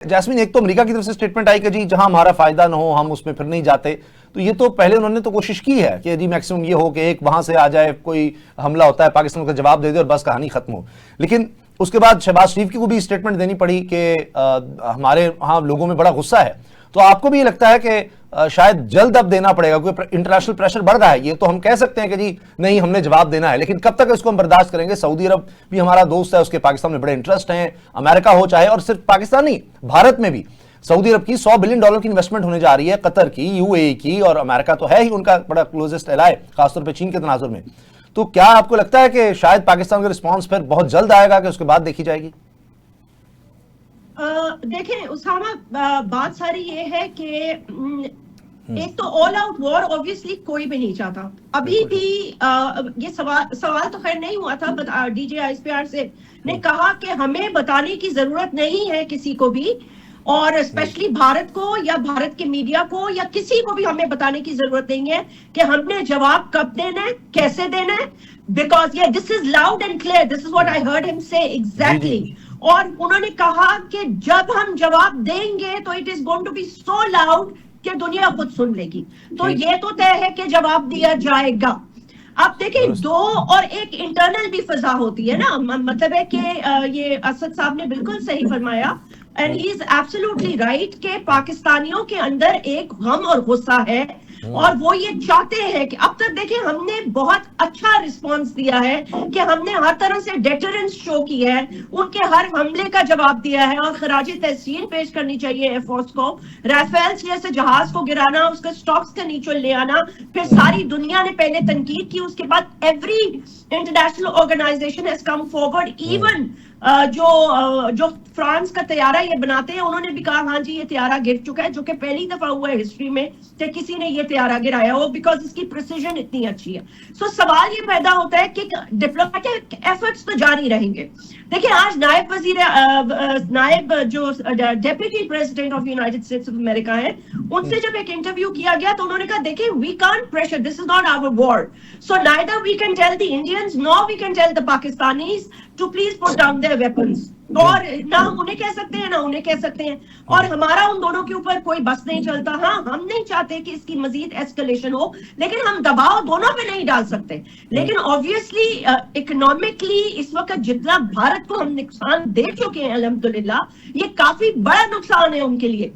Jasmine, एक तो America की तरफ से स्टेटमेंट आई कि जी जहां हमारा फायदा ना हो हम उसमें फिर नहीं जाते, तो ये तो पहले उन्होंने तो कोशिश की है कि जी मैक्सिमम ये हो कि एक वहां से आ जाए, कोई हमला होता है पाकिस्तान का जवाब दे दे और बस कहानी खत्म हो। लेकिन उसके बाद शहबाज शरीफ को भी स्टेटमेंट देनी पड़ी कि हमारे वहाँ लोगों में बड़ा गुस्सा है। तो आपको भी ये लगता है कि शायद जल्द अब देना पड़ेगा क्योंकि इंटरनेशनल प्रेशर बढ़ रहा है? ये तो हम कह सकते हैं कि जी नहीं हमने जवाब देना है, लेकिन कब तक इसको हम बर्दाश्त करेंगे? सऊदी अरब भी हमारा दोस्त है, उसके पाकिस्तान में बड़े इंटरेस्ट हैं, अमेरिका हो चाहे, और सिर्फ पाकिस्तान नहीं, भारत में भी सऊदी अरब की $100 बिलियन की इन्वेस्टमेंट होने जा रही है, कतर की, यूएई की, और अमेरिका तो है ही उनका बड़ा क्लोजेस्ट एलाय, खासतौर पर चीन के तनाजुर में। तो क्या आपको लगता है कि शायद पाकिस्तान का रिस्पॉन्स फिर बहुत जल्द आएगा कि उसके बाद देखी जाएगी? देखें उसामा, बात सारी ये है कि एक तो ऑल आउट वॉर ऑब्वियसली कोई भी नहीं चाहता। अभी भी ये सवाल तो खैर नहीं हुआ था, बट डीजे आईएसपीआर से ने कहा कि हमें बताने की जरूरत नहीं है किसी को भी, और स्पेशली भारत को या भारत के मीडिया को या किसी को भी हमें बताने की जरूरत नहीं है कि हमने जवाब कब देना है, कैसे देना है, बिकॉज ये this is loud and clear, this is what I heard him से एग्जैक्टली। और उन्होंने कहा कि जब हम जवाब देंगे तो it is going to be so loud कि दुनिया खुद सुन लेगी। तो ये तो तय है कि जवाब दिया जाएगा। अब देखिए, दो और एक इंटरनल भी फजा होती है ना, मतलब है कि ये असद साहब ने बिल्कुल सही फरमाया, and he is absolutely right कि पाकिस्तानियों के अंदर एक गम और गुस्सा है, और वो ये चाहते हैं कि अब तक देखिए हमने बहुत अच्छा रिस्पांस दिया है कि हमने हर तरह से डेटरेंस शो की है, उनके हर हमले का जवाब दिया है, और खराज तहसीन पेश करनी चाहिए एयरफोर्स को। राफेल्स जैसे जहाज को गिराना, उसके स्टॉक्स का नीचे ले आना, फिर सारी दुनिया ने पहले तनकीद की, उसके बाद every international organization has come forward, even जो फ्रांस का तैयारा ये बनाते हैं उन्होंने भी कहा हाँ जी ये तैयारा गिर चुका है, जो कि पहली दफा हुआ है हिस्ट्री में कि किसी ने ये तैयारा गिराया हो, बिकॉज इसकी प्रिसीजन इतनी अच्छी है। सो सवाल ये पैदा होता है कि डिप्लोमेटिक एफर्ट्स तो जारी रहेंगे। देखिए, आज नायब जो deputy president of United states of America है, उनसे जब एक इंटरव्यू किया गया तो उन्होंने कहा देखिए we can't pressure, this is not our war, so neither we can tell the Indians nor we can tell the Pakistanis to please put down their weapons. और ना हम उन्हें कह सकते हैं ना उन्हें कह सकते हैं, और हमारा उन दोनों के ऊपर कोई बस नहीं चलता। हाँ, हम नहीं चाहते कि इसकी मजीद एस्केलेशन हो, लेकिन हम दबाव दोनों पे नहीं डाल सकते। लेकिन ऑब्वियसली इकोनॉमिकली इस वक्त जितना भारत को हम नुकसान दे चुके हैं अल्हम्दुलिल्लाह, ये काफी बड़ा नुकसान है उनके लिए।